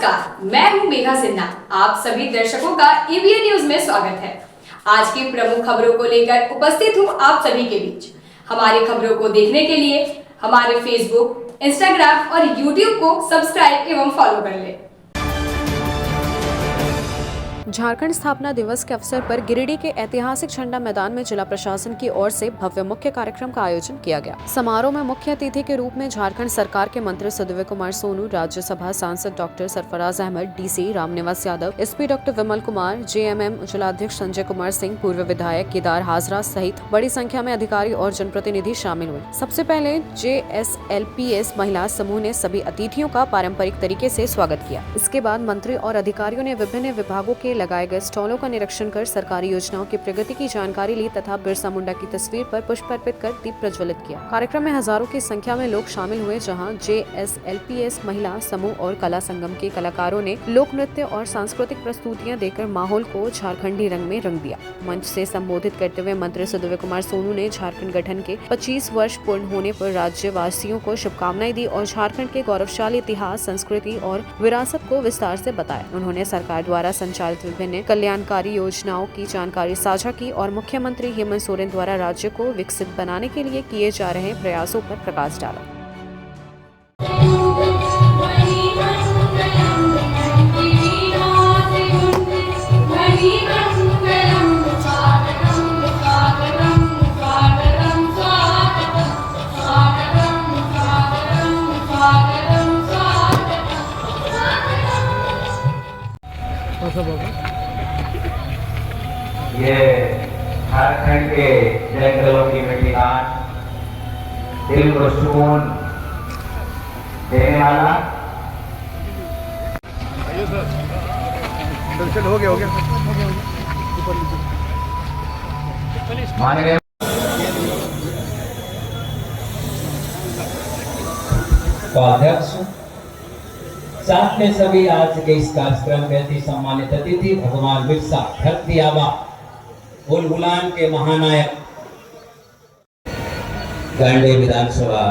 नमस्कार, मैं हूं मेघा सिन्हा। आप सभी दर्शकों का एबीएन न्यूज में स्वागत है। आज की प्रमुख खबरों को लेकर उपस्थित हूं आप सभी के बीच। हमारी खबरों को देखने के लिए हमारे फेसबुक, इंस्टाग्राम और यूट्यूब को सब्सक्राइब एवं फॉलो कर लें। झारखंड स्थापना दिवस के अवसर पर गिरिडीह के ऐतिहासिक झंडा मैदान में जिला प्रशासन की ओर से भव्य मुख्य कार्यक्रम का आयोजन किया गया। समारोह में मुख्य अतिथि के रूप में झारखंड सरकार के मंत्री सुदीव्य कुमार सोनू, राज्यसभा सांसद doctor Sarfaraz Ahmad, DC Ramniwas Yadav, SP doctor Vimal Kumar, JMM जिलाध्यक्ष संजय कुमार सिंह, पूर्व विधायक केदार हाजरा सहित बड़ी संख्या में अधिकारी और जनप्रतिनिधि शामिल हुए। सबसे पहले JSLPS महिला समूह ने सभी अतिथियों का पारंपरिक तरीके से स्वागत किया। इसके बाद मंत्री और अधिकारियों ने विभिन्न विभागों के लगाए गए स्टॉलों का निरीक्षण कर सरकारी योजनाओं की प्रगति की जानकारी ली तथा बिरसा मुंडा की तस्वीर पर पुष्प अर्पित कर दीप प्रज्वलित किया। कार्यक्रम में हजारों की संख्या में लोग शामिल हुए, जहां JSLPS महिला समूह और कला संगम के कलाकारों ने लोक नृत्य और सांस्कृतिक प्रस्तुतियां देकर माहौल को झारखंडी रंग में रंग दिया। मंच से संबोधित करते हुए मंत्री सुदीव्य कुमार सोनू ने झारखंड गठन के 25 वर्ष पूर्ण होने पर राज्यवासियों को शुभकामनाएं दी और झारखंड के गौरवशाली इतिहास, संस्कृति और विरासत को विस्तार से बताया। उन्होंने सरकार द्वारा संचालित विभिन्न कल्याणकारी योजनाओं की जानकारी साझा की और मुख्यमंत्री हेमंत सोरेन द्वारा राज्य को विकसित बनाने के लिए किए जा रहे प्रयासों पर प्रकाश डाला। ये झारखंड के जंगलों की मिट्टी काट दिल को सुकून देने वाला हो गया माननीय उपाध्यक्ष, साथ में सभी आज के इस कार्यक्रम के अति सम्मानित अतिथि भगवान बिरसा धरती आबा बुलबुलान के महानायक गांडी विधानसभा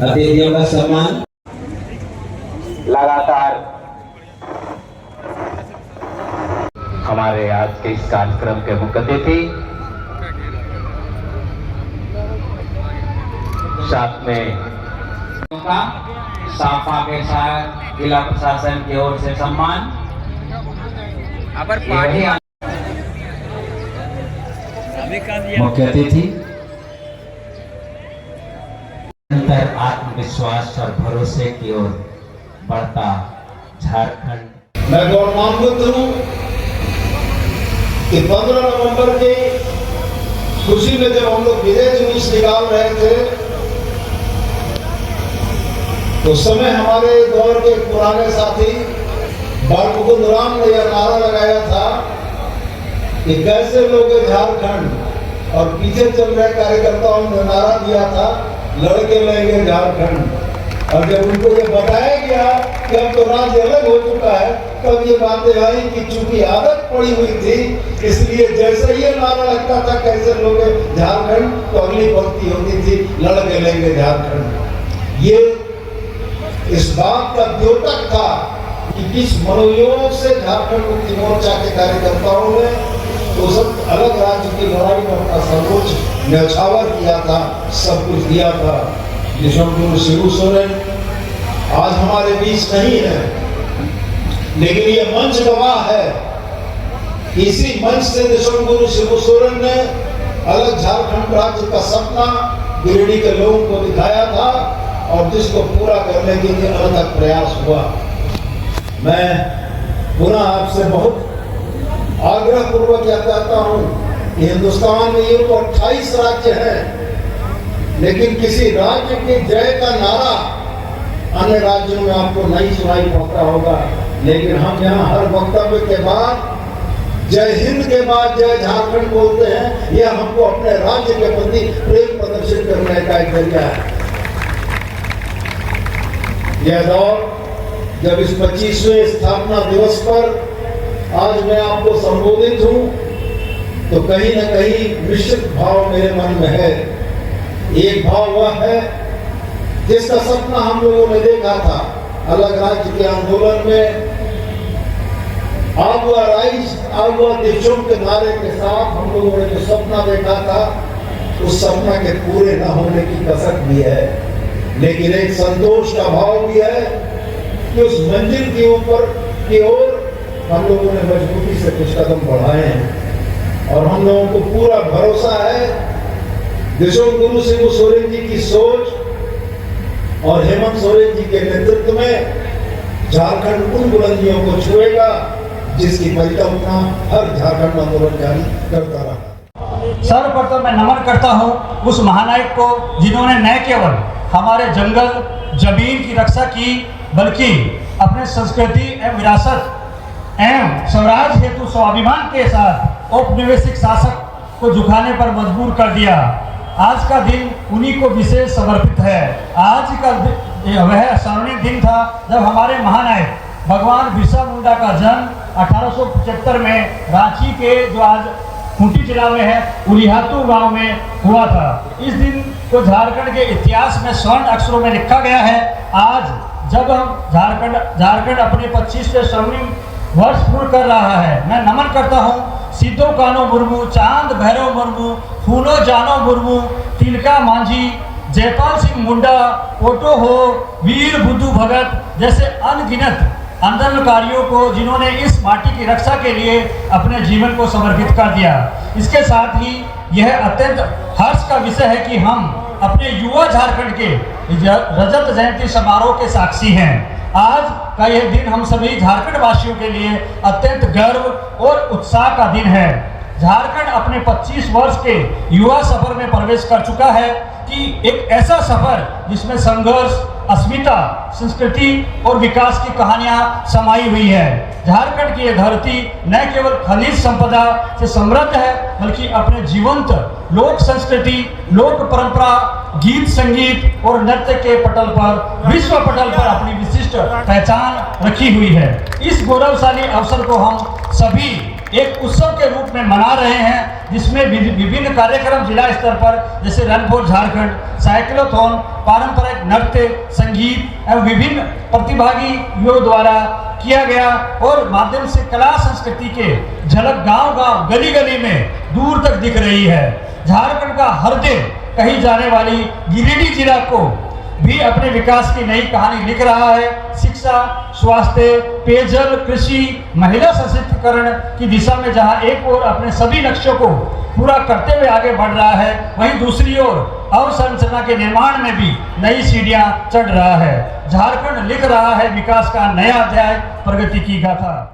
अतिथियों का सम्मान लगातार हमारे आज के इस कार्यक्रम के मुख्य अतिथि, साथ में साफा के साथ जिला प्रशासन की ओर से सम्मान। मुख्य अतिथि अंतर आत्मविश्वास और भरोसे की ओर बढ़ता झारखंड। मैं गौरवान्वित हूँ कि 15 नवंबर की खुशी में जब हम लोग विजय जुलूस निकाल रहे थे, उस समय हमारे दौर के पुराने साथी बालमुकुंद राम ने यह नारा लगाया था कि कैसे लोग झारखंड, और पीछे चल रहे कार्यकर्ताओं ने नारा दिया था लड़के लेंगे झारखंड। और जब उनको ये बताया गया कि अब तो राज्य अलग हो चुका है, तब ये बातें आई कि चूंकि आदत पड़ी हुई थी, इसलिए जैसे ये नारा लगता था कैसे लोग झारखंड, तो अगली पंक्ति होती थी लड़के लेंगे झारखंड। ये इस बात का द्योतक था कि किस मनोयोग से झारखंड मुक्ति मोर्चा के कार्यकर्ताओं ने तो सब अलग राज्य की लड़ाई में अपना सर्वोच्च न्यौछावर किया था, सब कुछ दिया था। विश्वगुरु शिबू सोरेन आज हमारे बीच नहीं है, लेकिन ये मंच गवाह है। इसी मंच से विश्वगुरु शिबू सोरेन ने अलग झारखंड राज्य का सपना गिरिडीह के लोगों को दिखाया था और जिसको पूरा करने के लिए अनथक प्रयास हुआ। मैं पुनः आपसे बहुत आग्रह पूर्वक यह कहता हूँ कि हिंदुस्तान में ये तो 28 राज्य हैं, लेकिन किसी राज्य के जय का नारा अन्य राज्यों में आपको नहीं सुनाई पड़ता होगा, लेकिन हम यहाँ हर वक्तव्य के बाद जय हिंद के बाद जय झारखंड बोलते हैं। यह हमको अपने राज्य के प्रति प्रेम प्रदर्शित करने का एक जरिया है। यह दौर जब इस 25वें स्थापना दिवस पर आज मैं आपको संबोधित हूं, तो कहीं न कहीं मिश्रित भाव मेरे मन में है। एक भाव वह है जिसका सपना हम लोगों ने देखा था अलग राज्य के आंदोलन में, आगुआ राइज आगुआ देशों के नारे के साथ हम लोगों ने जो सपना देखा था, उस सपना के पूरे न होने की कसक भी है, लेकिन एक संतोष का भाव भी है कि उस मंजिल के ऊपर की ओर हम लोगों ने मजबूती से कुछ कदम बढ़ाए हैं। और हम लोगों को पूरा भरोसा है देशों गुरु शिबू सोरेन जी की सोच और हेमंत सोरेन जी के नेतृत्व में झारखंड उन बुलंदियों को छुएगा जिसकी परिकल्पना हर झारखंड आंदोलन जारी करता रहा। सर्वप्रथम मैं नमन करता हूं उस महानायक को जिन्होंने न केवल हमारे जंगल जमीन की रक्षा की, बल्कि अपने संस्कृति एवं विरासत एवं स्वराज हेतु स्वाभिमान के साथ औपनिवेशिक शासक को झुकाने पर मजबूर कर दिया। आज का दिन उन्हीं को विशेष समर्पित है। आज का वह स्वर्णिम दिन था जब हमारे महानायक भगवान बिरसा मुंडा का जन्म 1875 में रांची के जो आज खूंटी जिला में है उलिहातू गांव में हुआ था। इस दिन को झारखंड के इतिहास में स्वर्ण अक्षरों में लिखा गया है। आज जब हम झारखंड अपने 25वें स्वर्णिम वर्ष पूर्ण कर रहा है, मैं नमन करता हूँ सिद्धो कानो मुर्मू, चांद भैरव मुर्मू, फूलो जानो मुर्मू, तिलका मांझी, जयपाल सिंह मुंडा, ओटो हो, वीर बुद्धू भगत जैसे अनगिनत आंदोलनकारियों को जिन्होंने इस माटी की रक्षा के लिए अपने जीवन को समर्पित कर दिया। इसके साथ ही यह अत्यंत हर्ष का विषय है कि हम अपने युवा झारखंड के रजत जयंती समारोह के साक्षी हैं। आज का यह दिन हम सभी झारखंड वासियों के लिए अत्यंत गर्व और उत्साह का दिन है। झारखंड अपने 25 वर्ष के युवा सफर में प्रवेश कर चुका है कि एक ऐसा सफर जिसमें संघर्ष, अस्मिता, संस्कृति और विकास की कहानियां समाई हुई है। झारखंड की यह धरती न केवल खनिज संपदा से समृद्ध है, बल्कि अपने जीवंत लोक संस्कृति, लोक परंपरा, गीत संगीत और नृत्य के पटल पर, विश्व पटल पर अपनी विशिष्ट पहचान रखी हुई है। इस गौरवशाली अवसर को हम सभी एक उत्सव के रूप में मना रहे हैं, जिसमें विभिन्न कार्यक्रम जिला स्तर पर जैसे रन फॉर झारखंड, साइक्लोथॉन, पारंपरिक नृत्य, संगीत एवं विभिन्न प्रतिभागियों द्वारा किया गया और माध्यम से कला संस्कृति के झलक गांव-गांव, गली-गली में दूर तक दिख रही है। झारखंड का हृदय कही जाने वाली गिरिडीह जिला को भी अपने विकास की नई कहानी लिख रहा है। शिक्षा, स्वास्थ्य, पेयजल, कृषि, महिला सशक्तिकरण की दिशा में जहां एक ओर अपने सभी लक्ष्यों को पूरा करते हुए आगे बढ़ रहा है, वहीं दूसरी ओर अवसंरचना के निर्माण में भी नई सीढ़ियां चढ़ रहा है। झारखंड लिख रहा है विकास का नया अध्याय, प्रगति की गाथा।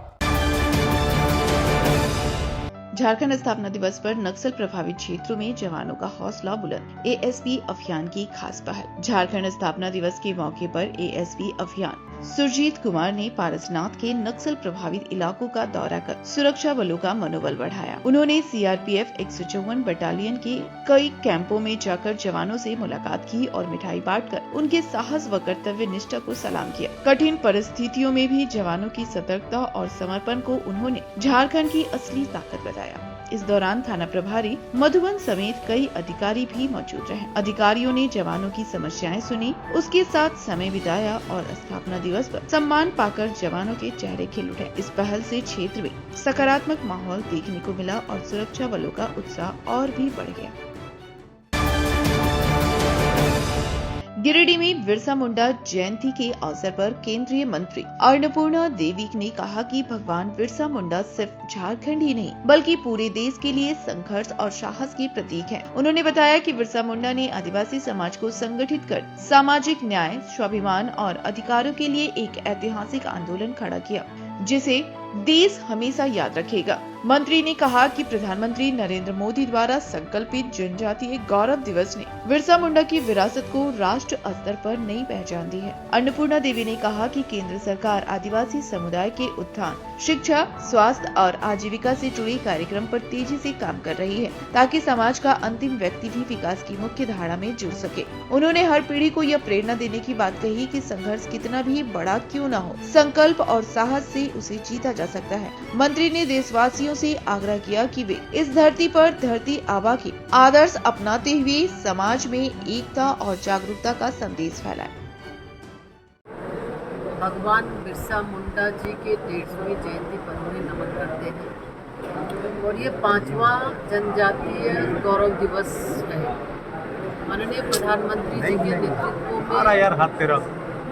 झारखंड स्थापना दिवस पर नक्सल प्रभावित क्षेत्रों में जवानों का हौसला बुलंद, एएसपी अभियान की खास पहल। झारखंड स्थापना दिवस के मौके पर एएसपी अभियान सुरजीत कुमार ने पारसनाथ के नक्सल प्रभावित इलाकों का दौरा कर सुरक्षा बलों का मनोबल बढ़ाया। उन्होंने सीआरपीएफ 154 बटालियन के कई कैंपों में जाकर जवानों से मुलाकात की और मिठाई बांटकर उनके साहस व कर्तव्य निष्ठा को सलाम किया। कठिन परिस्थितियों में भी जवानों की सतर्कता और समर्पण को उन्होंने झारखंड की असली ताकत बताया। इस दौरान थाना प्रभारी मधुबन समेत कई अधिकारी भी मौजूद रहे। अधिकारियों ने जवानों की समस्याएं सुनी, उसके साथ समय बिताया और स्थापना दिवस पर सम्मान पाकर जवानों के चेहरे खिल उठे। इस पहल से क्षेत्र में सकारात्मक माहौल देखने को मिला और सुरक्षा बलों का उत्साह और भी बढ़ गया। गिरिडीह में बिरसा मुंडा जयंती के अवसर पर केंद्रीय मंत्री अन्नपूर्णा देवी ने कहा कि भगवान बिरसा मुंडा सिर्फ झारखंड ही नहीं बल्कि पूरे देश के लिए संघर्ष और साहस के प्रतीक हैं। उन्होंने बताया कि बिरसा मुंडा ने आदिवासी समाज को संगठित कर सामाजिक न्याय, स्वाभिमान और अधिकारों के लिए एक ऐतिहासिक आंदोलन खड़ा किया, जिसे देश हमेशा याद रखेगा। मंत्री ने कहा कि प्रधानमंत्री नरेंद्र मोदी द्वारा संकल्पित जनजातीय गौरव दिवस ने बिरसा मुंडा की विरासत को राष्ट्र स्तर पर नई पहचान दी है। अन्नपूर्णा देवी ने कहा कि केंद्र सरकार आदिवासी समुदाय के उत्थान, शिक्षा, स्वास्थ्य और आजीविका से जुड़े कार्यक्रम पर तेजी से काम कर रही है, ताकि समाज का अंतिम व्यक्ति भी विकास की मुख्य धारा में जुड़ सके। उन्होंने हर पीढ़ी को यह प्रेरणा देने की बात कही कि संघर्ष कितना भी बड़ा क्यों न हो, संकल्प और साहस से उसे जीता जा सकता है। मंत्री ने देशवासियों से आग्रह किया कि वे इस धरती पर धरती आबा के आदर्श अपनाते हुए समाज में एकता और जागरूकता का संदेश फैलाएं। भगवान बिरसा मुंडा जी के 150वीं जयंती पर उन्हें नमन करते हैं और ये 5वां जनजातीय गौरव दिवस है। माननीय प्रधानमंत्री जी के नेतृत्व में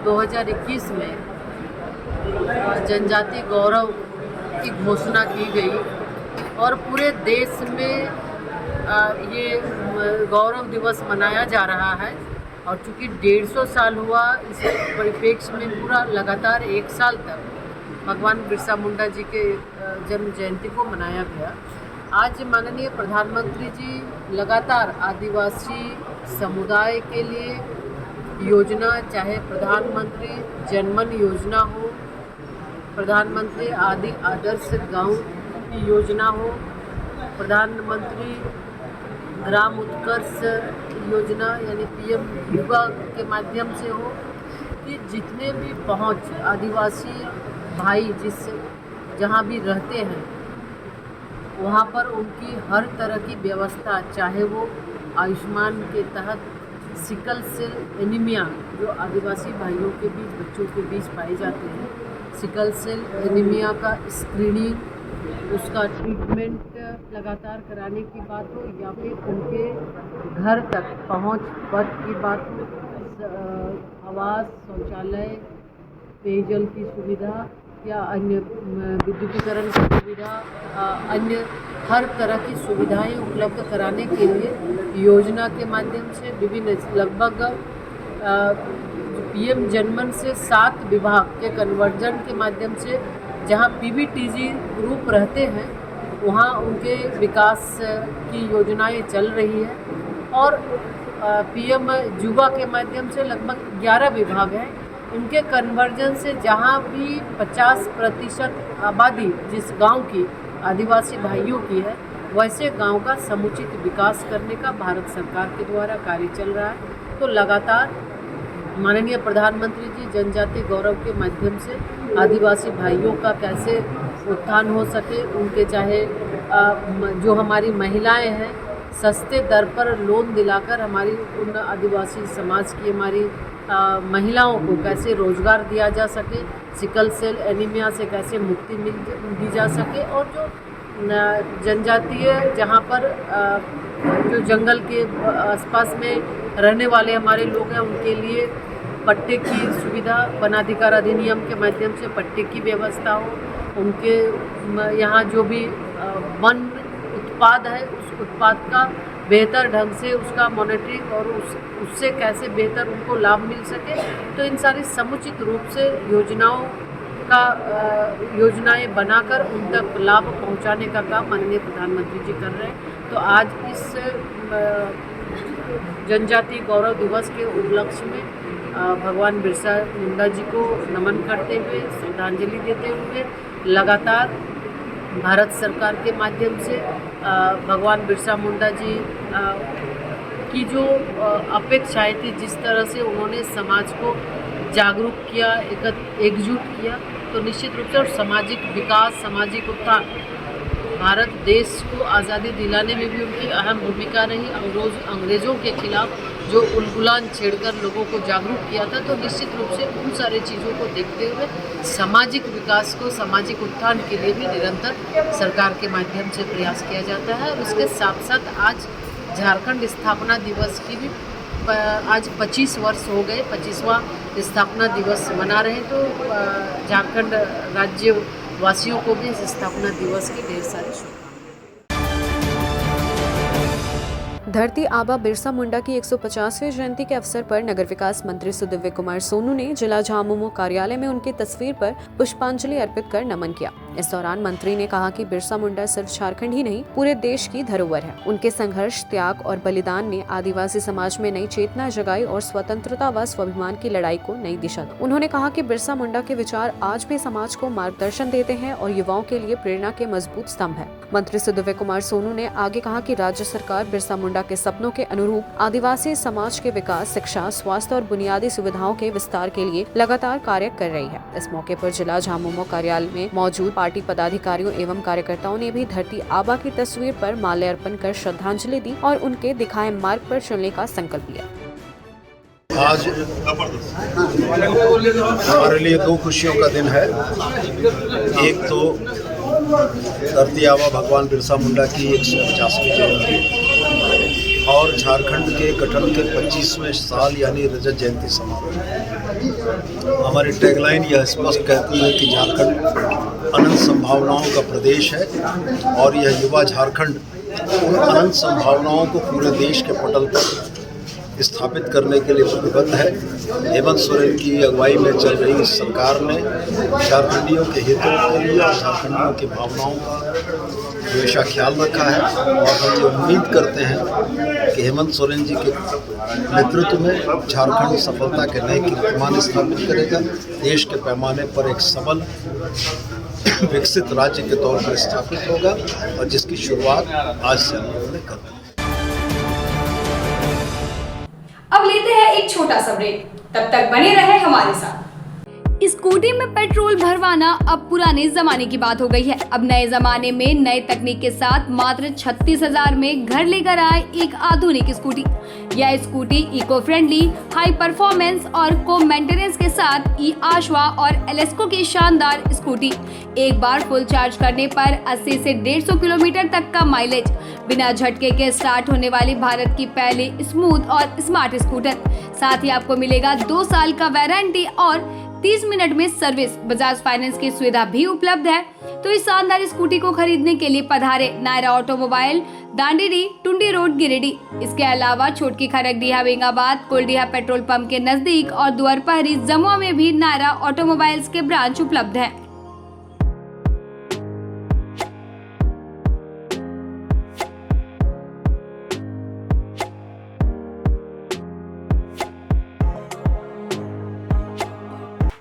2021 में जनजातीय गौरव की घोषणा की गई और पूरे देश में ये गौरव दिवस मनाया जा रहा है। और चूँकि 150 साल हुआ, इस परिप्रेक्ष्य में पूरा लगातार 1 साल तक भगवान बिरसा मुंडा जी के जन्म जयंती को मनाया गया। आज माननीय प्रधानमंत्री जी लगातार आदिवासी समुदाय के लिए योजना, चाहे प्रधानमंत्री जनमन योजना हो, प्रधानमंत्री आदि आदर्श गांव की योजना हो, प्रधानमंत्री ग्राम उत्कर्ष योजना यानी PM युवा के माध्यम से हो, कि जितने भी पहुंच आदिवासी भाई जहां भी रहते हैं वहां पर उनकी हर तरह की व्यवस्था, चाहे वो आयुष्मान के तहत सिकल सेल एनीमिया जो आदिवासी भाइयों के बीच, बच्चों के बीच पाए जाते हैं, सिकल सेल एनीमिया का स्क्रीनिंग, उसका ट्रीटमेंट लगातार कराने की बात हो, या फिर उनके घर तक पहुंच पद की बात हो, आवास, शौचालय, पेयजल की सुविधा या अन्य विद्युतीकरण की सुविधा, अन्य हर तरह की सुविधाएं उपलब्ध कराने के लिए योजना के माध्यम से विभिन्न लगभग PM जनमन से 7 विभाग के कन्वर्जन के माध्यम से जहां PBTG ग्रुप रहते हैं वहां उनके विकास की योजनाएं चल रही है। और PM युवा के माध्यम से लगभग 11 विभाग हैं, उनके कन्वर्जन से जहां भी 50% आबादी जिस गांव की आदिवासी भाइयों की है, वैसे गांव का समुचित विकास करने का भारत सरकार के द्वारा कार्य चल रहा है। तो लगातार माननीय प्रधानमंत्री जी जनजातीय गौरव के माध्यम से आदिवासी भाइयों का कैसे उत्थान हो सके, उनके चाहे जो हमारी महिलाएं हैं सस्ते दर पर लोन दिलाकर हमारी उन आदिवासी समाज की हमारी महिलाओं को कैसे रोजगार दिया जा सके, सिकल सेल एनीमिया से कैसे मुक्ति दी जा सके, और जो जनजातीय जहाँ पर जो जंगल के आसपास में रहने वाले हमारे लोग हैं उनके लिए पट्टे की सुविधा, वनाधिकार अधिनियम के माध्यम से पट्टे की व्यवस्था हो, उनके यहाँ जो भी वन उत्पाद है उस उत्पाद का बेहतर ढंग से उसका मॉनिटरिंग और उससे कैसे बेहतर उनको लाभ मिल सके। तो इन सारी समुचित रूप से योजनाएं बनाकर उन तक लाभ पहुंचाने का काम माननीय प्रधानमंत्री जी कर रहे हैं। तो आज इस जनजातीय गौरव दिवस के उपलक्ष्य में भगवान बिरसा मुंडा जी को नमन करते हुए, श्रद्धांजलि देते हुए लगातार भारत सरकार के माध्यम से भगवान बिरसा मुंडा जी की जो अपेक्षाएं थी, जिस तरह से उन्होंने समाज को जागरूक किया, एकजुट किया, तो निश्चित रूप से और सामाजिक विकास, सामाजिक उत्थान, भारत देश को आज़ादी दिलाने में भी उनकी अहम भूमिका रही। अंग्रेज़ों के खिलाफ जो उलगुलान छेड़कर लोगों को जागरूक किया था, तो निश्चित रूप से उन सारी चीज़ों को देखते हुए सामाजिक विकास को, सामाजिक उत्थान के लिए भी निरंतर सरकार के माध्यम से प्रयास किया जाता है। और उसके साथ साथ आज झारखंड स्थापना दिवस की भी आज 25 वर्ष हो गए, 25वां स्थापना दिवस मना रहे। तो झारखंड राज्य वासियों को भी इस स्थापना दिवस की ढेर सारी शुभकामनाएं। धरती आबा बिरसा मुंडा की 150वीं जयंती के अवसर पर नगर विकास मंत्री सुदिव्य कुमार सोनू ने जिला झामुमो कार्यालय में उनकी तस्वीर पर पुष्पांजलि अर्पित कर नमन किया। इस दौरान मंत्री ने कहा कि बिरसा मुंडा सिर्फ झारखंड ही नहीं पूरे देश की धरोहर है। उनके संघर्ष, त्याग और बलिदान ने आदिवासी समाज में नई चेतना जगाई और स्वतंत्रता व स्वाभिमान की लड़ाई को नई दिशा दी। उन्होंने कहा कि बिरसा मुंडा के विचार आज भी समाज को मार्गदर्शन देते हैं और युवाओं के लिए प्रेरणा के मजबूत स्तंभ है। मंत्री सुदिव्य कुमार सोनू ने आगे कहा कि राज्य सरकार बिरसा मुंडा के सपनों के अनुरूप आदिवासी समाज के विकास, शिक्षा, स्वास्थ्य और बुनियादी सुविधाओं के विस्तार के लिए लगातार कार्य कर रही है। इस मौके पर जिला झामुमो कार्यालय में मौजूद पार्टी पदाधिकारियों एवं कार्यकर्ताओं ने भी धरती आबा की तस्वीर पर माल्यार्पण कर श्रद्धांजलि दी और उनके दिखाए मार्ग पर चलने का संकल्प लिया। आज हमारे लिए दो खुशियों का दिन है। एक तो धरती आबा भगवान बिरसा मुंडा की 150वीं जयंती और झारखंड के गठन के 25वें साल यानी रजत जयंती समारोह। हमारी टैगलाइन यह स्पष्ट कहती है कि झारखंड अनंत संभावनाओं का प्रदेश है और यह युवा झारखंड उन अनंत संभावनाओं को पूरे देश के पटल पर स्थापित करने के लिए प्रतिबद्ध है। हेमंत सोरेन की अगुवाई में चल रही इस सरकार ने झारखंडियों के हितों के लिए और झारखंडियों की भावनाओं का हमेशा ख्याल रखा है और हम ये उम्मीद करते हैं कि हेमंत सोरेन जी के नेतृत्व में झारखंड सफलता के नए कीर्तिमान स्थापित करेगा, देश के पैमाने पर एक सबल विकसित राज्य के तौर पर स्थापित होगा और जिसकी शुरुआत आज से हम लोगों ने कर दी। अब लेते हैं एक छोटा सा ब्रेक, तब तक बने रहे हमारे साथ। स्कूटी में पेट्रोल भरवाना अब पुराने जमाने की बात हो गई है। अब नए जमाने में नए तकनीक के साथ मात्र 36,000 में घर लेकर आए एक आधुनिक स्कूटी। यह scooty eco friendly, high performance और को मेंटेनेंस के साथ ई आशवा और एलेस्को की शानदार स्कूटी। एक बार फुल चार्ज करने पर 80 से 150 किलोमीटर तक का माइलेज, बिना झटके के स्टार्ट होने वाली भारत की पहली स्मूथ और स्मार्ट स्कूटर। साथ ही आपको मिलेगा 2 साल का वारंटी और 30 मिनट में सर्विस। बजाज फाइनेंस की सुविधा भी उपलब्ध है। तो इस शानदार स्कूटी को खरीदने के लिए पधारे नायरा ऑटोमोबाइल, दांडेरी, टुंडी रोड, गिरिडीह। इसके अलावा छोटकी खरकडीहा, बेंगाबाद, कोलडीहा पेट्रोल पंप के नजदीक और दुआरपहरी, जमुआ में भी नायरा ऑटोमोबाइल्स के ब्रांच उपलब्ध है।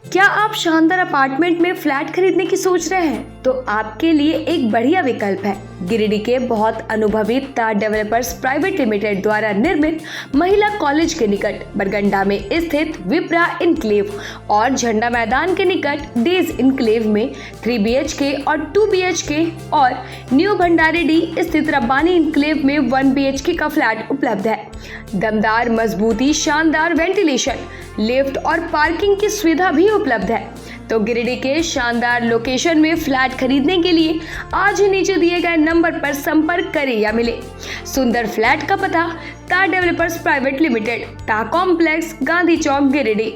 क्या आप शानदार अपार्टमेंट में फ्लैट खरीदने की सोच रहे हैं? तो आपके लिए एक बढ़िया विकल्प है। गिरिडीह के बहुत अनुभवी तार डेवलपर्स प्राइवेट लिमिटेड द्वारा निर्मित महिला कॉलेज के निकट बरगंडा में स्थित विप्रा इनक्लेव और झंडा मैदान के निकट डेज इनक्लेव में 3 BHK और 2 BHK और न्यू भंडारीडी स्थित रब्बानी इनक्लेव में 1 BHK का फ्लैट उपलब्ध है। दमदार मजबूती, शानदार वेंटिलेशन, लिफ्ट और पार्किंग की सुविधा भी उपलब्ध है। तो गिरिडीह के शानदार लोकेशन में फ्लैट खरीदने के लिए आज ही नीचे दिए गए नंबर पर संपर्क करें या मिले। सुंदर फ्लैट का पता तार डेवलपर्स प्राइवेट लिमिटेड, टा कॉम्प्लेक्स, गांधी चौक, गिरिडीह।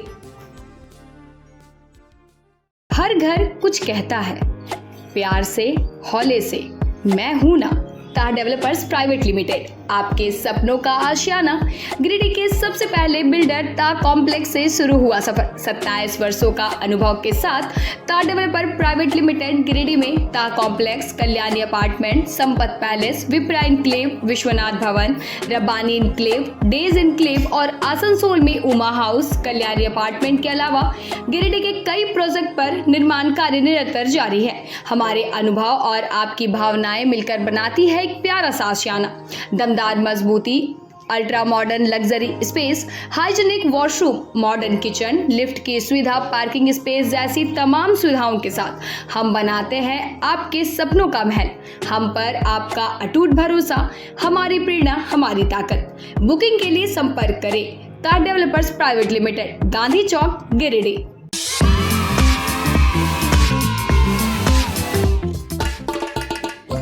हर घर कुछ कहता है, प्यार से, हौले से, मैं हूं ना। तार डेवलपर्स प्राइवेट लिमिटेड आपके सपनों का आशियाना। गिरिडीह के सबसे पहले बिल्डर ता कॉम्प्लेक्स से शुरू हुआ सफर। 27 वर्षों का अनुभव के साथ तार डेवलपर प्राइवेट लिमिटेड गिरिडीह में ता complex, Kalyani apartment, Sampat palace, Vipra enclave, Vishwanath Bhawan, Rabbani enclave, days enclave और आसनसोल में उमा हाउस, कल्याणी अपार्टमेंट के अलावा गिरिडीह के कई प्रोजेक्ट पर निर्माण कार्य निरंतर जारी है। हमारे अनुभव और आपकी भावनाएं मिलकर बनाती है एक प्यारा सा आशियाना। दमदार मजबूती, ultra modern luxury space, hygienic washroom, modern kitchen, lift की सुविधा, पार्किंग स्पेस जैसी तमाम सुविधाओं के साथ हम बनाते हैं आपके सपनों का महल। हम पर आपका अटूट भरोसा, हमारी प्रेरणा, हमारी ताकत। बुकिंग के लिए संपर्क करें तार डेवलपर्स प्राइवेट लिमिटेड, गांधी चौक, गिरिडीह।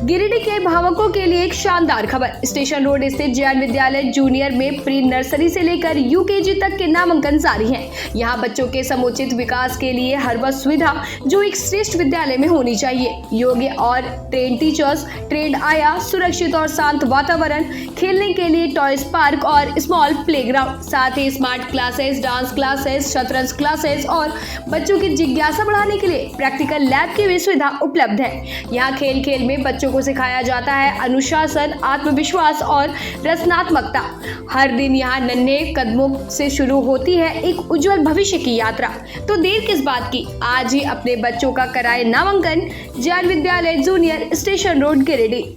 गिरिडीह के भावकों के लिए एक शानदार खबर। स्टेशन रोड स्थित जैन विद्यालय जूनियर में प्री नर्सरी से लेकर यूकेजी तक के नामांकन जारी हैं। यहाँ बच्चों के समुचित विकास के लिए हर वह सुविधा जो एक श्रेष्ठ विद्यालय में होनी चाहिए। योग्य और ट्रेन टीचर्स, ट्रेंड आया, सुरक्षित और शांत वातावरण, खेलने के लिए टॉयज पार्क और स्मॉल प्लेग्राउंड, साथ ही स्मार्ट क्लासेस, डांस क्लासेस, शतरंज क्लासेस और बच्चों की जिज्ञासा बढ़ाने के लिए प्रैक्टिकल लैब की भी सुविधा उपलब्ध है। यहाँ खेल खेल में बच्चों को सिखाया जाता है अनुशासन, आत्मविश्वास और रचनात्मकता। हर दिन यहाँ नन्हे कदमों से शुरू होती है एक उज्जवल भविष्य की यात्रा। तो देर किस बात की, आज ही अपने बच्चों का कराए नामांकन जैन विद्यालय junior, station road, Giridih.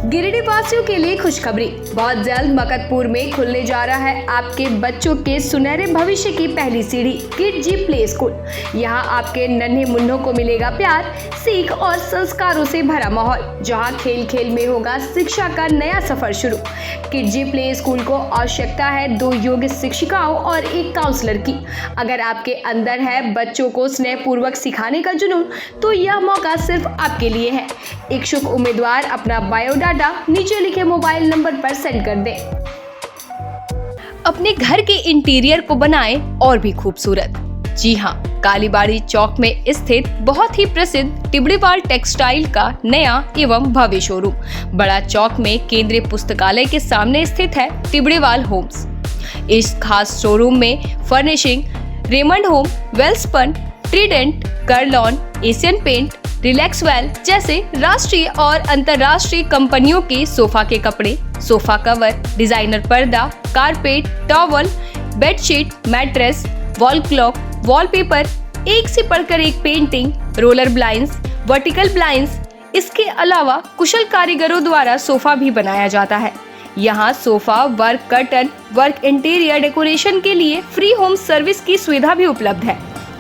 Giridih वासियों के लिए खुशखबरी। बहुत जल्द मकतपुर में खुलने जा रहा है आपके बच्चों के सुनहरे भविष्य की पहली सीढ़ी, किड जी प्ले स्कूल। यहाँ आपके नन्हे मुन्नों को मिलेगा प्यार, सीख और संस्कारों से भरा माहौल, जहाँ खेल खेल में होगा शिक्षा का नया सफर शुरू। किड जी प्ले स्कूल को आवश्यकता है 2 योग्य शिक्षिकाओं और 1 काउंसलर की। अगर आपके अंदर है बच्चों को स्नेहपूर्वक सिखाने का जुनून, तो यह मौका सिर्फ आपके लिए है। इच्छुक उम्मीदवार अपना बायोडाटा नीचे लिखे मोबाइल नंबर पर सेंड कर दें। अपने घर के इंटीरियर को बनाएं और भी खूबसूरत। जी हाँ, कालीबाड़ी चौक में स्थित बहुत ही प्रसिद्ध टिबड़ीवाल टेक्सटाइल का नया एवं भव्य शोरूम बड़ा चौक में केंद्रीय पुस्तकालय के सामने स्थित है टिबड़ीवाल होम्स। इस खास शोरूम में furnishing Raymond home, Welspun, Trident, Kurlon, Asian paint, Relaxwell जैसे राष्ट्रीय और अंतर्राष्ट्रीय कंपनियों के सोफा के कपड़े, सोफा कवर, डिजाइनर पर्दा, carpet, towel, bedsheet, mattress, wall clock, wallpaper, एक से बढ़कर एक painting, roller blinds, vertical blinds. इसके अलावा कुशल कारीगरों द्वारा सोफा भी बनाया जाता है। यहाँ sofa work, curtain work, interior decoration के लिए फ्री होम सर्विस की सुविधा भी उपलब्ध है।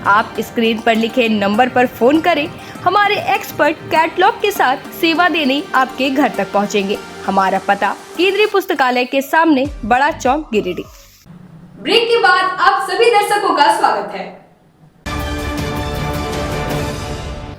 आप स्क्रीन पर लिखे नंबर पर फोन करें, हमारे एक्सपर्ट कैटलॉग के साथ सेवा देने आपके घर तक पहुंचेंगे। हमारा पता केंद्रीय पुस्तकालय के सामने, बड़ा चौक, गिरिडीह। ब्रेक के बाद आप सभी दर्शकों का स्वागत है।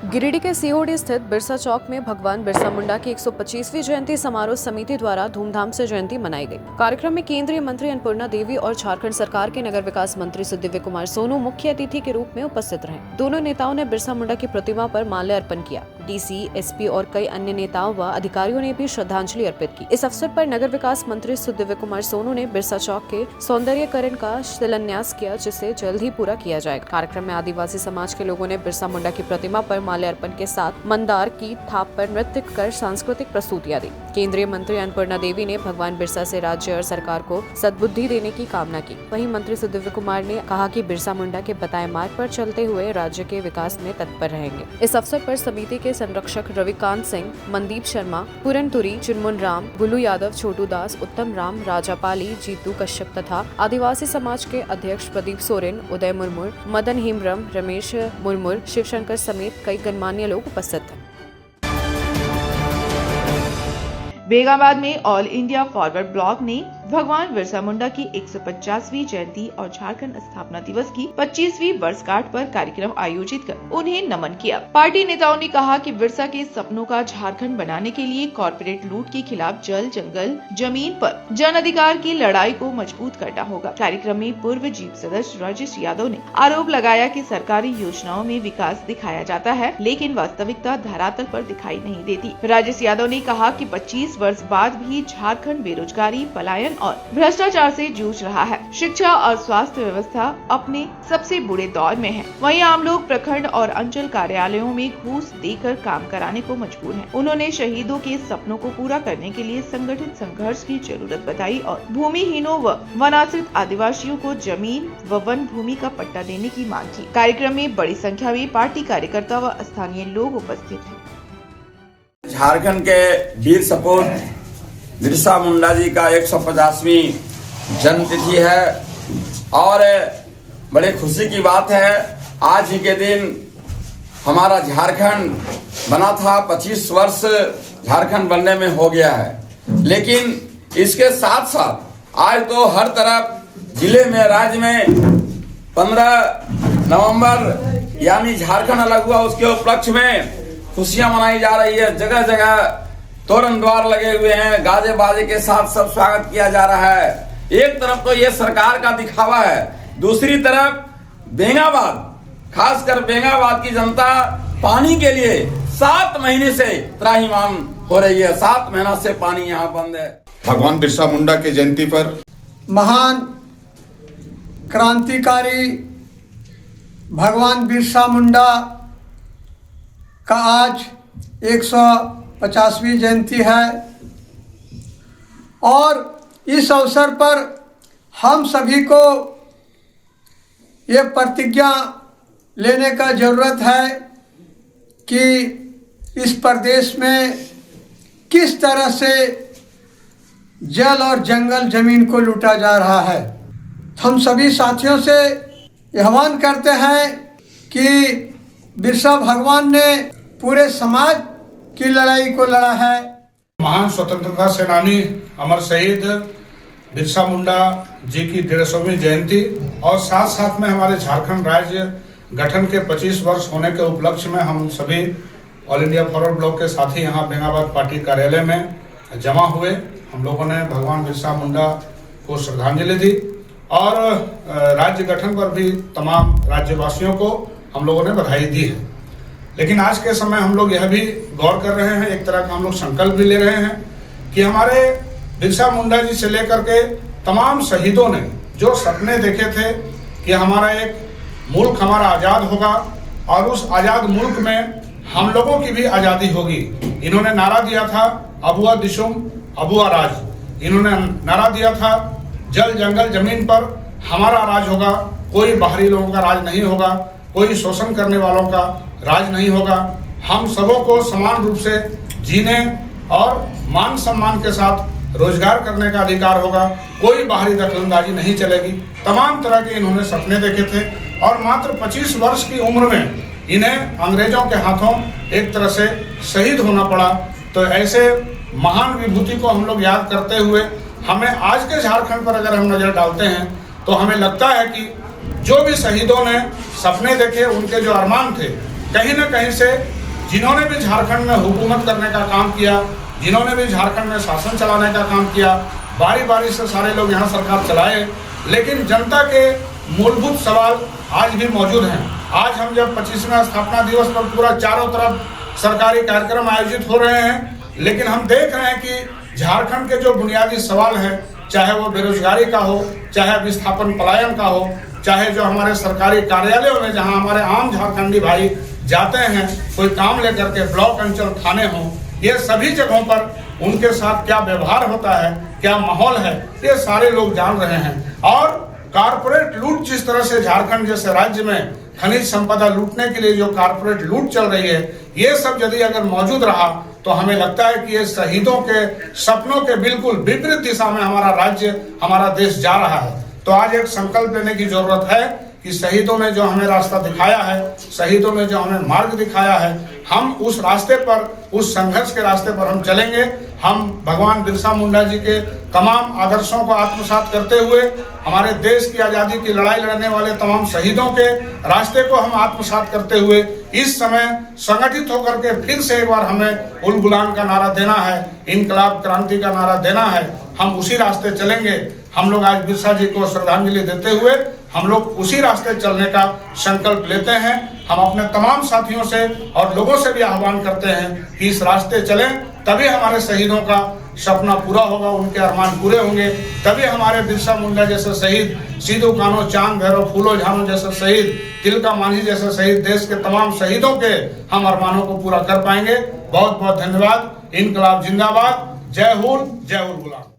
गिरिडीह के सीओडी स्थित बिरसा चौक में भगवान बिरसा मुंडा की 125वीं जयंती समारोह समिति द्वारा धूमधाम से जयंती मनाई गई। कार्यक्रम में केंद्रीय मंत्री अन्नपूर्णा देवी और झारखंड सरकार के नगर विकास मंत्री सुदिव्य कुमार सोनू मुख्य अतिथि के रूप में उपस्थित रहे। दोनों नेताओं ने बिरसा मुंडा की प्रतिमा पर माल्यार्पण किया। डीसी, एसपी और कई अन्य नेताओं व अधिकारियों ने भी श्रद्धांजलि अर्पित की। इस अवसर पर नगर विकास मंत्री सुदिव्य कुमार सोनू ने बिरसा चौक के सौंदर्यीकरण का शिलान्यास किया, जिसे जल्द ही पूरा किया जाएगा। कार्यक्रम में आदिवासी समाज के लोगों ने बिरसा मुंडा की प्रतिमा पर माल्यार्पण के साथ मंदार की थाप पर नृत्य कर सांस्कृतिक प्रस्तुतियां दी। केंद्रीय मंत्री अन्नपूर्णा देवी ने भगवान बिरसा से राज्य और सरकार को सद्बुद्धि देने की कामना की। वहीं मंत्री सुदिव्य कुमार ने कहा कि बिरसा मुंडा के बताए मार्ग पर चलते हुए राज्य के विकास में तत्पर रहेंगे। इस अवसर पर समिति के संरक्षक रविकांत सिंह, मनदीप शर्मा, पूरनपुरी, चुनमुन राम, गुल्लू यादव, छोटू दास, उत्तम राम, राजापाली, जीतू कश्यप तथा आदिवासी समाज के अध्यक्ष प्रदीप सोरेन, उदय मुर्मू, मदन हेमब्रम, रमेश मुर्मू, शिवशंकर समेत कई गणमान्य लोग उपस्थित थे। बेगाबाद में ऑल इंडिया फॉरवर्ड ब्लॉक ने भगवान बिरसा मुंडा की 150वीं जयंती और झारखंड स्थापना दिवस की 25वीं वर्षगांठ पर कार्यक्रम आयोजित कर उन्हें नमन किया। पार्टी नेताओं ने कहा कि बिरसा के सपनों का झारखंड बनाने के लिए कॉर्पोरेट लूट के खिलाफ जल, जंगल, जमीन पर जन अधिकार की लड़ाई को मजबूत करना होगा। कार्यक्रम में पूर्व जीप सदस्य राजेश यादव ने आरोप लगाया कि सरकारी योजनाओं में विकास दिखाया जाता है, लेकिन वास्तविकता धरातल पर दिखाई नहीं देती। राजेश यादव ने कहा कि 25 वर्ष बाद भी झारखंड बेरोजगारी, पलायन और भ्रष्टाचार से जूझ रहा है। शिक्षा और स्वास्थ्य व्यवस्था अपने सबसे बुरे दौर में है। वहीं आम लोग प्रखंड और अंचल कार्यालयों में घूस देकर काम कराने को मजबूर हैं। उन्होंने शहीदों के सपनों को पूरा करने के लिए संगठित संघर्ष की जरूरत बताई और भूमिहीनों व वनाश्रित आदिवासियों को जमीन व वन भूमि का पट्टा देने की मांग की। कार्यक्रम में बड़ी संख्या में पार्टी कार्यकर्ता व स्थानीय लोग उपस्थित हैं। झारखंड के वीर सपूत बिरसा मुंडा जी का 150वीं जन्म तिथि है और बड़े खुशी की बात है, आज ही के दिन हमारा झारखंड बना था। 25 वर्ष झारखंड बनने में हो गया है, लेकिन इसके साथ साथ आज तो हर तरफ जिले में, राज्य में 15 नवंबर यानी झारखंड अलग हुआ, उसके उपलक्ष्य में खुशियां मनाई जा रही है। जगह जगह तोरण द्वार लगे हुए हैं, गाजे बाजे के साथ सब स्वागत किया जा रहा है। एक तरफ तो ये सरकार का दिखावा है, दूसरी तरफ बेंगाबाद, खासकर बेंगाबाद की जनता पानी के लिए 7 महीने से त्राहिमाम हो रही है। 7 महीना से पानी यहाँ बंद है। भगवान बिरसा मुंडा की जयंती पर महान क्रांतिकारी भगवान बिरसा मुंडा का आज 150वीं जयंती है और इस अवसर पर हम सभी को ये प्रतिज्ञा लेने का ज़रूरत है कि इस प्रदेश में किस तरह से जल और जंगल जमीन को लूटा जा रहा है। हम सभी साथियों से आह्वान करते हैं कि बिरसा भगवान ने पूरे समाज की लड़ाई को लड़ा है। महान स्वतंत्रता सेनानी अमर शहीद बिरसा मुंडा जी की 150वीं जयंती और साथ साथ में हमारे झारखंड राज्य गठन के 25 वर्ष होने के उपलक्ष्य में हम सभी ऑल इंडिया फॉरवर्ड ब्लॉक के साथी यहाँ बेंगाबाद पार्टी कार्यालय में जमा हुए। हम लोगों ने भगवान बिरसा मुंडा को श्रद्धांजलि दी और राज्य गठन पर भी तमाम राज्यवासियों को हम लोगों ने बधाई दी है। लेकिन आज के समय हम लोग यह भी गौर कर रहे हैं, एक तरह का हम लोग संकल्प भी ले रहे हैं कि हमारे बिरसा मुंडा जी से लेकर के तमाम शहीदों ने जो सपने देखे थे कि हमारा एक मुल्क हमारा आज़ाद होगा और उस आज़ाद मुल्क में हम लोगों की भी आज़ादी होगी। इन्होंने नारा दिया था अबुआ दिशुम अबुआ राज। इन्होंने नारा दिया था जल जंगल जमीन पर हमारा राज होगा, कोई बाहरी लोगों का राज नहीं होगा, कोई शोषण करने वालों का राज नहीं होगा। हम सबों को समान रूप से जीने और मान सम्मान के साथ रोजगार करने का अधिकार होगा, कोई बाहरी दखलंदाजी नहीं चलेगी। तमाम तरह के इन्होंने सपने देखे थे और मात्र 25 वर्ष की उम्र में इन्हें अंग्रेजों के हाथों एक तरह से शहीद होना पड़ा। तो ऐसे महान विभूति को हम लोग याद करते हुए हमें आज के झारखंड पर अगर हम नजर डालते हैं तो हमें लगता है कि जो भी शहीदों ने सपने देखे, उनके जो अरमान थे, कहीं न कहीं से जिन्होंने भी झारखंड में हुकूमत करने का काम किया, जिन्होंने भी झारखंड में शासन चलाने का काम किया, बारी बारी से सारे लोग यहाँ सरकार चलाए, लेकिन जनता के मूलभूत सवाल आज भी मौजूद हैं। आज हम जब 25वें स्थापना दिवस पर पूरा चारों तरफ सरकारी कार्यक्रम आयोजित हो रहे हैं, लेकिन हम देख रहे हैं कि झारखंड के जो बुनियादी सवाल हैं, चाहे वो बेरोजगारी का हो, चाहे विस्थापन पलायन का हो, चाहे जो हमारे सरकारी कार्यालयों में जहां हमारे आम झारखंडी भाई जाते हैं कोई काम लेकर के, ब्लॉक अंचल थाने हों, ये सभी जगहों पर उनके साथ क्या व्यवहार होता है, क्या माहौल है, ये सारे लोग जान रहे हैं। और कारपोरेट लूट जिस तरह से झारखंड जैसे राज्य में खनिज संपदा लूटने के लिए जो कारपोरेट लूट चल रही है, ये सब यदि अगर मौजूद रहा तो हमें लगता है कि ये शहीदों के सपनों के बिल्कुल विपरीत दिशा में हमारा राज्य, हमारा देश जा रहा है। तो आज एक संकल्प लेने की जरूरत है कि शहीदों ने जो हमें रास्ता दिखाया है, शहीदों ने जो हमें मार्ग दिखाया है, हम उस रास्ते पर, उस संघर्ष के रास्ते पर हम चलेंगे। हम भगवान बिरसा मुंडा जी के तमाम आदर्शों को आत्मसात करते हुए, हमारे देश की आज़ादी की लड़ाई लड़ने वाले तमाम शहीदों के रास्ते को हम आत्मसात करते हुए इस समय संगठित होकर के फिर से एक बार हमें उल गुलान का नारा देना है, इनकलाब क्रांति का नारा देना है। हम उसी रास्ते चलेंगे। हम लोग आज बिरसा जी को श्रद्धांजलि देते हुए हम लोग उसी रास्ते चलने का संकल्प लेते हैं। हम अपने तमाम साथियों से और लोगों से भी आह्वान करते हैं कि इस रास्ते चलें, तभी हमारे शहीदों का सपना पूरा होगा, उनके अरमान पूरे होंगे, तभी हमारे बिरसा मुंडा जैसे शहीद, सिद्धू कान्हू, चांद भैरव, फूलो झानो जैसे शहीद, तिलका मांझी जैसे शहीद, देश के तमाम शहीदों के हम अरमानों को पूरा कर पाएंगे। बहुत बहुत धन्यवाद। इनकलाब जिंदाबाद। जय उल गुलाम।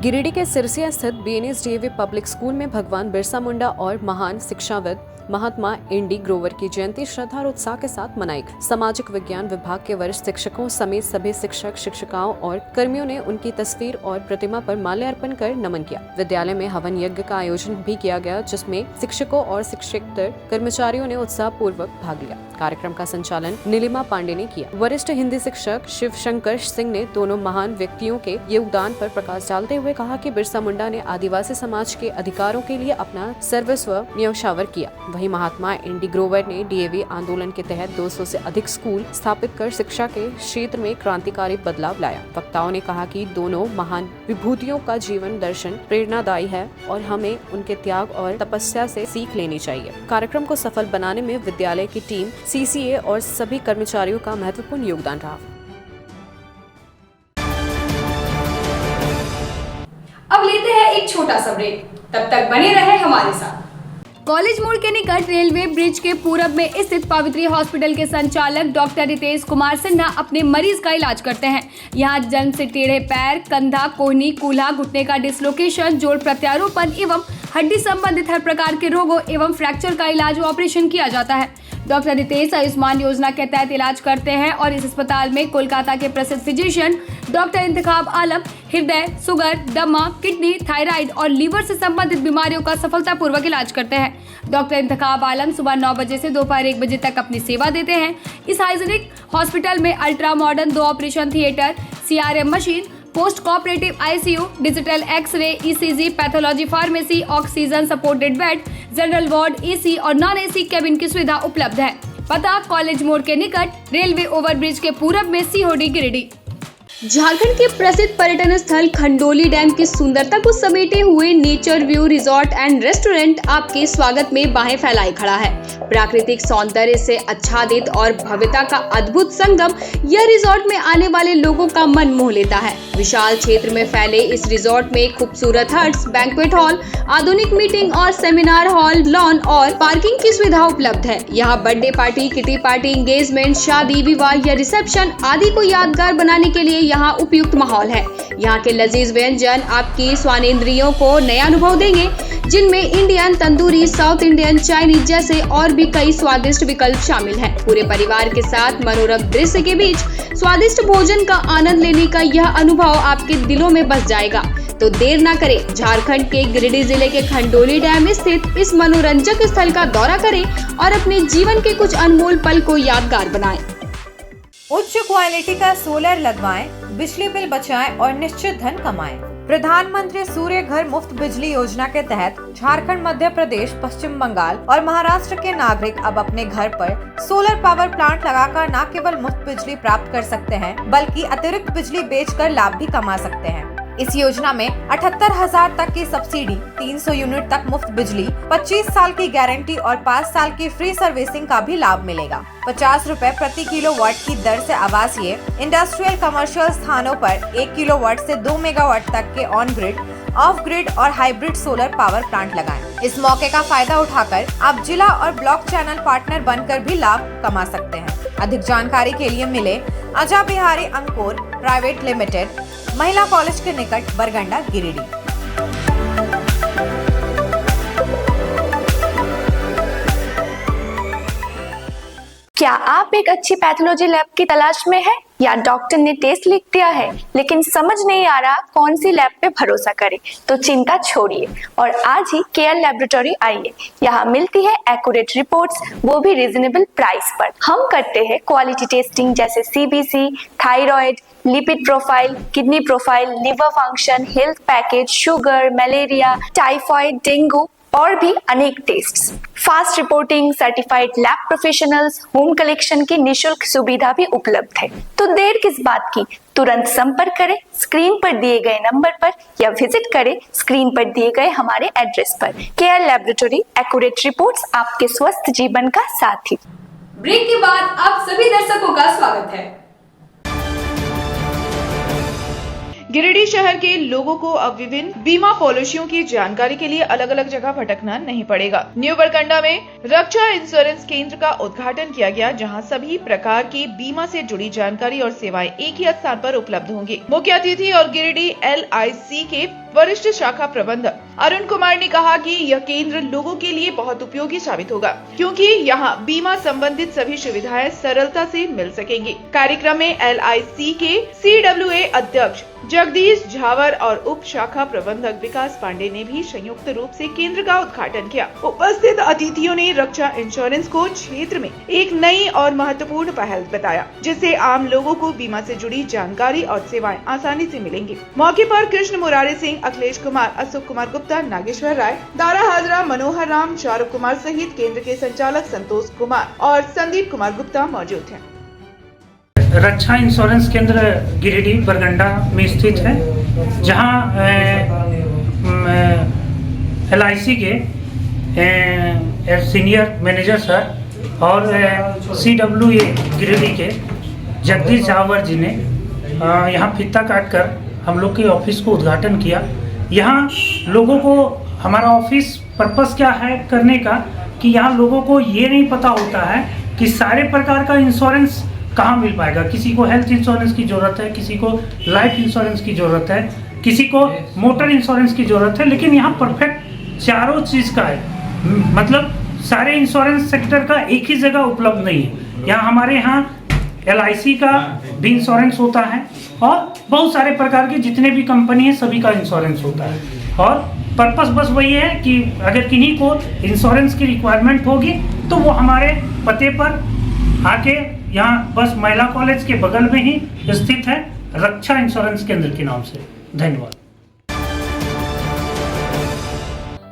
गिरिडीह के सिरसिया स्थित BNS DAV पब्लिक स्कूल में भगवान बिरसा मुंडा और महान शिक्षाविद महात्मा इंडी ग्रोवर की जयंती श्रद्धा और उत्साह के साथ मनाई गई। सामाजिक विज्ञान विभाग के वरिष्ठ शिक्षकों समेत सभी शिक्षक, शिक्षिकाओं और कर्मियों ने उनकी तस्वीर और प्रतिमा पर माल्यार्पण कर नमन किया। विद्यालय में हवन यज्ञ का आयोजन भी किया गया, जिसमें शिक्षकों और शिक्षकेतर कर्मचारियों ने उत्साह पूर्वक भाग लिया। कार्यक्रम का संचालन नीलिमा पांडे ने किया। वरिष्ठ हिंदी शिक्षक शिव शंकर सिंह ने दोनों महान व्यक्तियों के योगदान पर प्रकाश डालते हुए कहा कि बिरसा मुंडा ने आदिवासी समाज के अधिकारों के लिए अपना सर्वस्व न्यौछावर किया। वहीं महात्मा इंडी ग्रोवर ने डीएवी आंदोलन के तहत 200 से अधिक स्कूल स्थापित कर शिक्षा के क्षेत्र में क्रांतिकारी बदलाव लाया। वक्ताओं ने कहा कि दोनों महान विभूतियों का जीवन दर्शन प्रेरणादायी है और हमें उनके त्याग और तपस्या से सीख लेनी चाहिए। कार्यक्रम को सफल बनाने में विद्यालय की टीम, सीसीए और सभी कर्मचारियों का महत्वपूर्ण योगदान रहा। अब लेते हैं एक छोटा सा ब्रेक, तब तक बने रहे हमारे साथ। कॉलेज मोड़ के निकट रेलवे ब्रिज के पूरब में स्थित पवित्री हॉस्पिटल के संचालक डॉक्टर रितेश कुमार सिन्हा अपने मरीज का इलाज करते हैं। यहाँ जन्म से टेढ़े पैर, कंधा, कोहनी, कूल्हा, घुटने का डिसलोकेशन, जोड़ प्रत्यारोपण एवं हड्डी संबंधित हर प्रकार के रोगों एवं फ्रैक्चर का इलाज व ऑपरेशन किया जाता है। डॉक्टर रितेश आयुष्मान योजना के तहत इलाज करते हैं और इस अस्पताल में कोलकाता के प्रसिद्ध फिजिशियन डॉक्टर इंतखाब आलम हृदय, शुगर, दमा, किडनी, थायराइड और लीवर से संबंधित बीमारियों का सफलतापूर्वक इलाज करते हैं। डॉक्टर इंतखाब आलम सुबह 9 बजे से दोपहर 1 बजे तक अपनी सेवा देते हैं। इस हाइजीनिक हॉस्पिटल में ultra modern 2 operation theatre, CRM machine, post cooperative ICU, digital X ray, ECG, pathology, pharmacy, oxygen supported bed, general ward, AC और नॉन AC केबिन की सुविधा उपलब्ध है। पता कॉलेज मोड़ के निकट रेलवे ओवरब्रिज के पूरब में COD गिरिडीह। झारखंड के प्रसिद्ध पर्यटन स्थल खंडोली डैम की सुंदरता को समेटे हुए nature view resort and restaurant आपके स्वागत में बाहें फैलाए खड़ा है। प्राकृतिक सौंदर्य से आच्छादित और भव्यता का अद्भुत संगम यह रिजॉर्ट में आने वाले लोगों का मन मोह लेता है। विशाल क्षेत्र में फैले इस रिजॉर्ट में खूबसूरत हट्स, बैंक्वेट हॉल, आधुनिक मीटिंग और सेमिनार हॉल, लॉन और पार्किंग की सुविधा उपलब्ध है। यहाँ birthday party, kitty party, engagement, शादी, विवाह या रिसेप्शन आदि को यादगार बनाने के लिए यहाँ उपयुक्त माहौल है। यहाँ के लजीज व्यंजन आपकी स्वानेंद्रियों को नया अनुभव देंगे, जिनमें Indian, tandoori, south Indian, Chinese जैसे और भी कई स्वादिष्ट विकल्प शामिल हैं। पूरे परिवार के साथ मनोरम दृश्य के बीच स्वादिष्ट भोजन का आनंद लेने का यह अनुभव आपके दिलों में बस जाएगा। तो देर ना करें, झारखंड के गिरिडीह जिले के खंडोली डैम स्थित इस मनोरंजक स्थल का दौरा करें और अपने जीवन के कुछ अनमोल पल को यादगार बनाएं। उच्च क्वालिटी का सोलर लगवाएं, बिजली बिल बचाएं और निश्चित धन कमाएं। प्रधानमंत्री सूर्य घर मुफ्त बिजली योजना के तहत झारखंड, मध्य प्रदेश, पश्चिम बंगाल और महाराष्ट्र के नागरिक अब अपने घर पर सोलर पावर प्लांट लगाकर न केवल मुफ्त बिजली प्राप्त कर सकते हैं, बल्कि अतिरिक्त बिजली बेचकर लाभ भी कमा सकते हैं। इस योजना में 78,000 तक की सब्सिडी, 300 यूनिट तक मुफ्त बिजली, 25 साल की गारंटी और 5 साल की फ्री सर्विसिंग का भी लाभ मिलेगा। 50 रुपए प्रति किलोवाट की दर से आवासीय, इंडस्ट्रियल, कमर्शियल स्थानों पर 1 किलोवाट से 2 मेगावाट तक के ऑन ग्रिड, ऑफ ग्रिड और हाइब्रिड सोलर पावर प्लांट लगाएं। इस मौके का फायदा उठाकर आप जिला और ब्लॉक चैनल पार्टनर बनकर भी लाभ कमा सकते हैं। अधिक जानकारी के लिए मिले अजा बिहारी अंकुर प्राइवेट लिमिटेड, महिला कॉलेज के निकट, बरगंडा, गिरिडीह। क्या आप एक अच्छी पैथोलॉजी लैब की तलाश में हैं या डॉक्टर ने टेस्ट लिख दिया है लेकिन समझ नहीं आ रहा कौन सी लैब पे भरोसा करें? तो चिंता छोड़िए और आज ही केयर लैबोरेटरी आइए। यहाँ मिलती है एक्यूरेट रिपोर्ट्स, वो भी रीजनेबल प्राइस पर। हम करते हैं क्वालिटी टेस्टिंग जैसे CBC, thyroid, lipid profile, kidney profile, liver function, health package, sugar, malaria, typhoid, dengue और भी अनेक tests. Fast reporting, certified lab professionals, home collection की निशुल्क सुविधा भी उपलब्ध है। तो देर किस बात की, तुरंत संपर्क करें स्क्रीन पर दिए गए नंबर पर या विजिट करें स्क्रीन पर दिए गए हमारे एड्रेस पर। केयर लैबोरेटरी, एक्यूरेट रिपोर्ट्स, आपके स्वस्थ जीवन का साथी। ब्रेक के बाद आप सभी दर्शकों का स्वागत है। गिरिडीह शहर के लोगों को अब विभिन्न बीमा पॉलिसियों की जानकारी के लिए अलग अलग जगह भटकना नहीं पड़ेगा। न्यू बरकंडा में रक्षा इंश्योरेंस केंद्र का उद्घाटन किया गया, जहां सभी प्रकार की बीमा से जुड़ी जानकारी और सेवाएं एक ही स्थान पर उपलब्ध होंगी। मुख्य अतिथि और गिरिडीह LIC के वरिष्ठ शाखा प्रबंधक अरुण कुमार ने कहा कि यह केंद्र लोगों के लिए बहुत उपयोगी साबित होगा, क्योंकि यहाँ बीमा संबंधित सभी सुविधाएं सरलता से मिल सकेंगी। कार्यक्रम में LIC के CWA अध्यक्ष जगदीश झावर और उप शाखा प्रबंधक विकास पांडे ने भी संयुक्त रूप से केंद्र का उद्घाटन किया। उपस्थित अतिथियों ने रक्षा इंश्योरेंस को क्षेत्र में एक नई और महत्वपूर्ण पहल बताया, जिससे आम लोगों को बीमा से जुड़ी जानकारी और सेवाएं आसानी से मिलेंगी। मौके पर कृष्ण मुरारी सिंह, अखिलेश कुमार, अशोक कुमार गुप्ता, नागेश्वर राय, दारा हाजरा, मनोहर राम, शाहरुख कुमार सहित केंद्र के संचालक संतोष कुमार और संदीप कुमार गुप्ता मौजूद हैं। रक्षा इंश्योरेंस केंद्र गिरिडीह बरगंडा में स्थित है, जहां LIC के सीनियर मैनेजर सर और CWA गिरिडीह के जगदीश झावर जी ने यहां फीता काटकर हम लोग के ऑफिस को उद्घाटन किया। यहां लोगों को हमारा ऑफिस पर्पस क्या है करने का, कि यहाँ लोगों को ये नहीं पता होता है कि सारे प्रकार का इंश्योरेंस कहाँ मिल पाएगा। किसी को हेल्थ इंश्योरेंस की ज़रूरत है, किसी को लाइफ इंश्योरेंस की ज़रूरत है, किसी को मोटर इंश्योरेंस की ज़रूरत है, लेकिन यहाँ परफेक्ट चारों चीज़ का है। मतलब सारे इंश्योरेंस सेक्टर का एक ही जगह उपलब्ध नहीं है। यहाँ हमारे यहाँ LIC का भी इंश्योरेंस होता है और बहुत सारे प्रकार के जितने भी कंपनी है सभी का इंश्योरेंस होता है। और पर्पस बस वही है कि अगर किन्हीं को इंश्योरेंस की रिक्वायरमेंट होगी तो वो हमारे पते पर आके, यहाँ बस महिला कॉलेज के बगल में ही स्थित है, रक्षा इंश्योरेंस केंद्र के नाम से। धन्यवाद।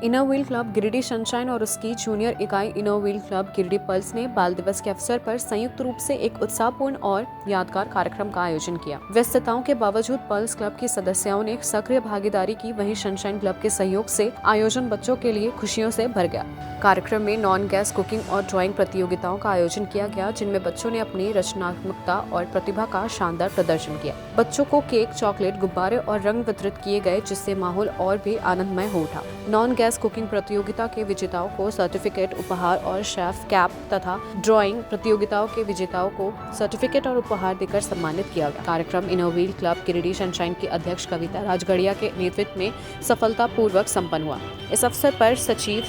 Inner wheel club Giridih sunshine और उसकी जूनियर इकाई inner wheel club Giridih pulse ने बाल दिवस के अवसर पर संयुक्त रूप से एक उत्साहपूर्ण और यादगार कार्यक्रम का आयोजन किया। व्यस्तताओं के बावजूद पल्स क्लब की सदस्यों ने सक्रिय भागीदारी की, वहीं सनशाइन क्लब के सहयोग से आयोजन बच्चों के लिए खुशियों से भर गया। कार्यक्रम में नॉन गैस कुकिंग और ड्राइंग प्रतियोगिताओं का आयोजन किया गया, जिनमें बच्चों ने अपनी रचनात्मकता और प्रतिभा का शानदार प्रदर्शन किया। बच्चों को केक, चॉकलेट, गुब्बारे और रंग वितरित किए गए, जिससे माहौल और भी आनंदमय हो उठा। नॉन गैस कुकिंग प्रतियोगिता के विजेताओं को सर्टिफिकेट, उपहार और शेफ कैप तथा ड्राइंग प्रतियोगिताओं के विजेताओं को सर्टिफिकेट और उपहार देकर सम्मानित किया गया। कार्यक्रम inner wheel club Giridih sunshine की अध्यक्ष कविता राजगढ़िया के नेतृत्व में सफलतापूर्वक संपन्न हुआ। इस अवसर पर सचिव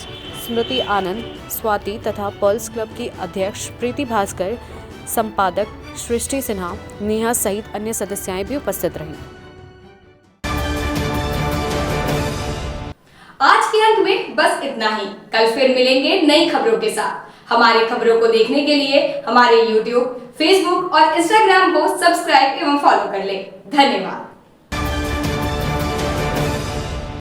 स्मृति आनंद, स्वाति तथा पल्स क्लब की अध्यक्ष प्रीति भास्कर, संपादक सृष्टि सिन्हा, नेहा सहित अन्य सदस्याएं भी उपस्थित रहीं। आज के अंक में बस इतना ही। कल फिर मिलेंगे नई खबरों के साथ। हमारी खबरों को देखने के लिए हमारे YouTube, Facebook और Instagram को सब्सक्राइब एवं फॉलो कर लें। धन्यवाद।